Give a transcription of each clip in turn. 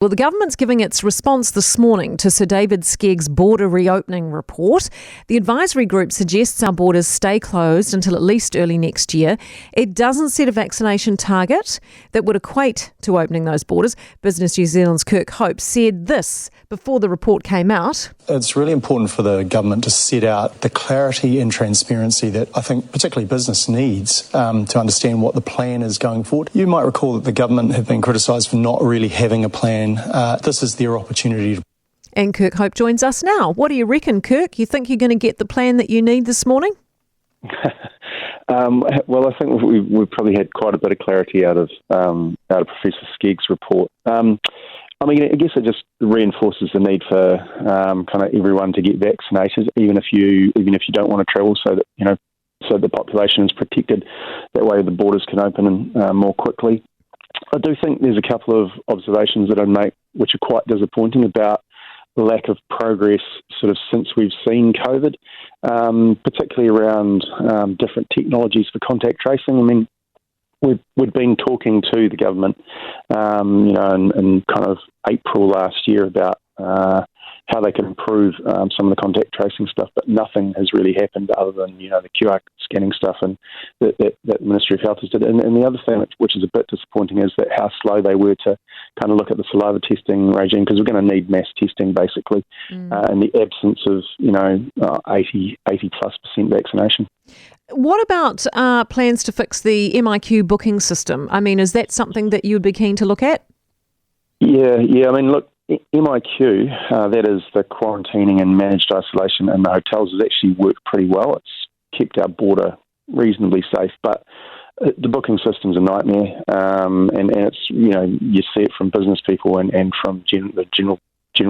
Well, the government's giving its response this morning to Sir David Skegg's border reopening report. The advisory group suggests our borders stay closed until at least early next year. It doesn't set a vaccination target that would equate to opening those borders. Business New Zealand's Kirk Hope said this before the report came out. It's really important for the government to set out the clarity and transparency that I think particularly business needs to understand what the plan is going forward. You might recall that the government have been criticised for not really having a plan. This is their opportunity. And Kirk Hope joins us now. What do you reckon, Kirk? You think you're going to get the plan that you need this morning? Well, I think we've probably had quite a bit of clarity out of Professor Skegg's report. I guess it just reinforces the need for kind of everyone to get vaccinated, even if you don't want to travel, so that so the population is protected. That way, the borders can open more quickly. I do think there's a couple of observations that I'd make which are quite disappointing about the lack of progress sort of since we've seen COVID, particularly around different technologies for contact tracing. I mean, we'd been talking to the government, in kind of April last year about how they can improve some of the contact tracing stuff, but nothing has really happened other than, the QR scanning stuff and that the Ministry of Health has did. And the other thing which is a bit disappointing is that how slow they were to kind of look at the saliva testing regime, because we're going to need mass testing basically in the absence of, 80+% vaccination. What about plans to fix the MIQ booking system? I mean, is that something that you would be keen to look at? Yeah. I mean, look, MIQ, that is the quarantining and managed isolation in the hotels, has actually worked pretty well. It's kept our border reasonably safe, but the booking system's a nightmare, and it's, you see it from business people and from the general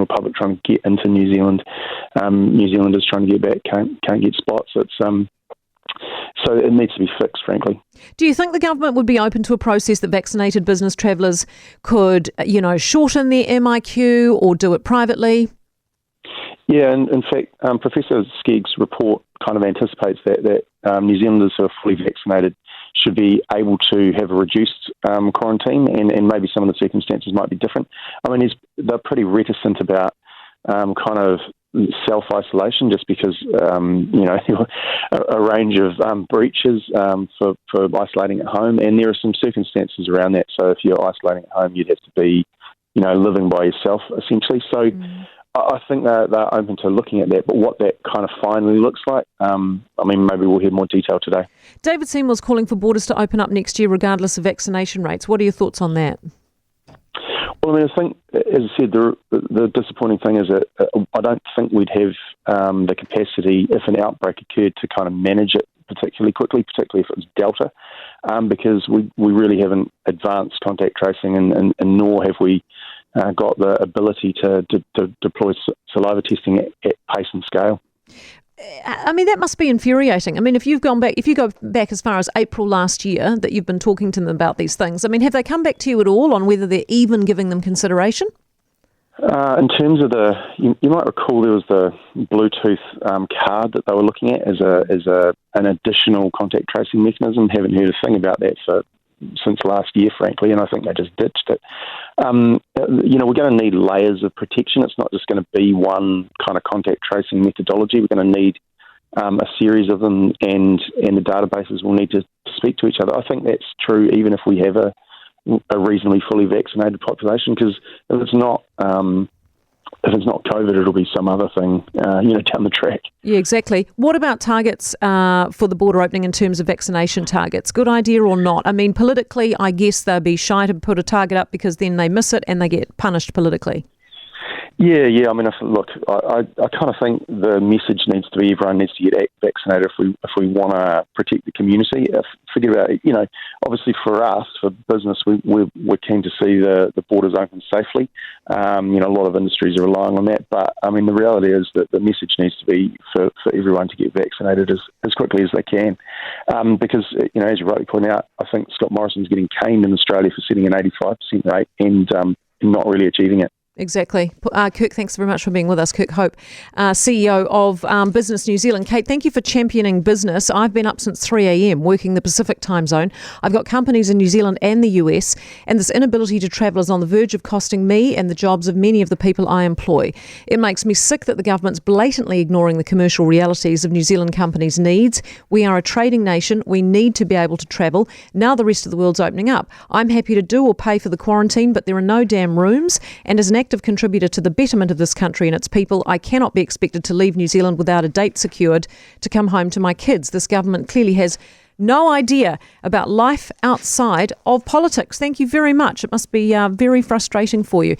public trying to get into New Zealand. New Zealanders trying to get back can't get spots. It's so it needs to be fixed, frankly. Do you think the government would be open to a process that vaccinated business travellers could, shorten their MIQ or do it privately? Yeah, and in fact, Professor Skegg's report kind of anticipates that New Zealanders who are fully vaccinated should be able to have a reduced quarantine, and maybe some of the circumstances might be different. I mean, they're pretty reticent about kind of self-isolation, just because, a range of breaches for isolating at home, and there are some circumstances around that. So if you're isolating at home, you'd have to be, living by yourself, essentially. So I think they're open to looking at that, but what that kind of finally looks like, maybe we'll hear more detail today. David Seymour's calling for borders to open up next year regardless of vaccination rates. What are your thoughts on that? Well, I think, as I said, the disappointing thing is that I don't think we'd have the capacity, if an outbreak occurred, to kind of manage it particularly quickly, particularly if it was Delta, because we really haven't advanced contact tracing, and nor have we got the ability to deploy saliva testing at pace and scale. I mean, that must be infuriating. I mean, if you go back as far as April last year that you've been talking to them about these things, I mean, have they come back to you at all on whether they're even giving them consideration? In terms of you might recall there was the Bluetooth card that they were looking at as an additional contact tracing mechanism. Haven't heard a thing about that since last year, frankly, and I think they just ditched it. We're going to need layers of protection. It's not just going to be one kind of contact tracing methodology. We're going to need a series of them, and the databases will need to speak to each other. I think that's true even if we have a reasonably fully vaccinated population, because if it's not COVID, it'll be some other thing, down the track. Yeah, exactly. What about targets for the border opening in terms of vaccination targets? Good idea or not? I mean, politically, I guess they'd be shy to put a target up because then they miss it and they get punished politically. Yeah. I mean, look, I kind of think the message needs to be everyone needs to get vaccinated if we want to protect the community. Forget about it. Obviously for us, for business, we're keen to see the borders open safely. A lot of industries are relying on that, but I mean, the reality is that the message needs to be for everyone to get vaccinated as quickly as they can, because as you rightly point out, I think Scott Morrison's getting caned in Australia for setting an 85% rate and not really achieving it. Exactly. Kirk, thanks very much for being with us. Kirk Hope, CEO of Business New Zealand. Kate, thank you for championing business. I've been up since 3 a.m. working the Pacific time zone. I've got companies in New Zealand and the US, and this inability to travel is on the verge of costing me and the jobs of many of the people I employ. It makes me sick that the government's blatantly ignoring the commercial realities of New Zealand companies' needs. We are a trading nation. We need to be able to travel. Now the rest of the world's opening up. I'm happy to do or pay for the quarantine, but there are no damn rooms. And as an active contributor to the betterment of this country and its people, I cannot be expected to leave New Zealand without a date secured to come home to my kids. This government clearly has no idea about life outside of politics. Thank you very much. It must be very frustrating for you.